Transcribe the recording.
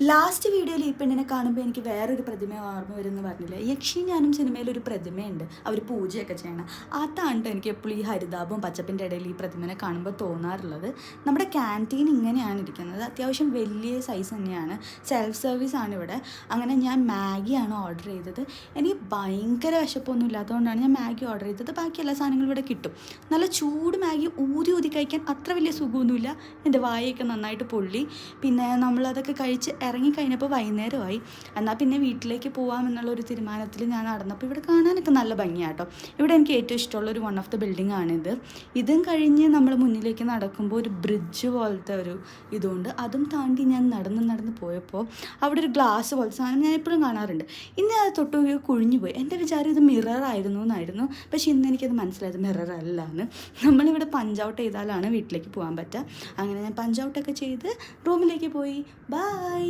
Last വീഡിയോയിൽ ഈ പെണ്ണിനെ കാണുമ്പോൾ എനിക്ക് വേറൊരു പ്രതിമ ഓർമ്മ വരുമെന്ന് പറഞ്ഞില്ല. യക്ഷിയാനും സിനിമയിലൊരു പ്രതിമയുണ്ട്, അവർ പൂജയൊക്കെ ചെയ്യണം. അതാണ് എനിക്ക് എപ്പോഴും ഈ ഹരിതാപവും പച്ചപ്പിൻ്റെ ഇടയിൽ ഈ പ്രതിമനെ കാണുമ്പോൾ തോന്നാറുള്ളത്. നമ്മുടെ ക്യാൻറ്റീൻ ഇങ്ങനെയാണ് ഇരിക്കുന്നത്, അത്യാവശ്യം വലിയ സൈസ് തന്നെയാണ്, സെൽഫ് സർവീസ് ആണ് ഇവിടെ. അങ്ങനെ ഞാൻ മാഗിയാണ് ഓർഡർ ചെയ്തത്. എനിക്ക് ഭയങ്കര വിശപ്പൊന്നും ഇല്ലാത്തതുകൊണ്ടാണ് ഞാൻ മാഗി ഓർഡർ ചെയ്തത്. ബാക്കി എല്ലാ സാധനങ്ങളും ഇവിടെ കിട്ടും. നല്ല ചൂട് മാഗി ഊതി കഴിക്കാൻ അത്ര വലിയ സുഖമൊന്നുമില്ല, എൻ്റെ വായൊക്കെ നന്നായിട്ട് പൊള്ളി. പിന്നെ നമ്മളതൊക്കെ കഴിച്ച് ഇറങ്ങിക്കഴിഞ്ഞപ്പോൾ വൈകുന്നേരമായി. എന്നാൽ പിന്നെ വീട്ടിലേക്ക് പോകാമെന്നുള്ളൊരു തീരുമാനത്തിൽ ഞാൻ നടന്നപ്പോൾ ഇവിടെ കാണാനൊക്കെ നല്ല ഭംഗിയാട്ടോ. ഇവിടെ എനിക്ക് ഏറ്റവും ഇഷ്ടമുള്ളൊരു വൺ ഓഫ് ദ ബിൽഡിംഗ് ആണിത്. ഇതും കഴിഞ്ഞ് നമ്മൾ മുന്നിലേക്ക് നടക്കുമ്പോൾ ഒരു ബ്രിഡ്ജ് പോലത്തെ ഒരു ഇതുകൊണ്ട്, അതും താണ്ടി ഞാൻ നടന്ന് പോയപ്പോൾ അവിടെ ഒരു ഗ്ലാസ് പോലത്തെ സാധനം ഞാൻ എപ്പോഴും കാണാറുണ്ട്. ഇന്ന് അത് തൊട്ട് കുഴിഞ്ഞു പോയി. എൻ്റെ വിചാരം ഇത് മിറർ ആയിരുന്നു എന്നായിരുന്നു. പക്ഷേ ഇന്ന് എനിക്കത് മനസ്സിലായത് മിറർ അല്ല എന്ന്. നമ്മളിവിടെ പഞ്ച് ഔട്ട് ചെയ്താലാണ് വീട്ടിലേക്ക് പോകാൻ പറ്റുക. അങ്ങനെ ഞാൻ പഞ്ച് ഔട്ടൊക്കെ ചെയ്ത് റൂമിലേക്ക് പോയി. ബൈ.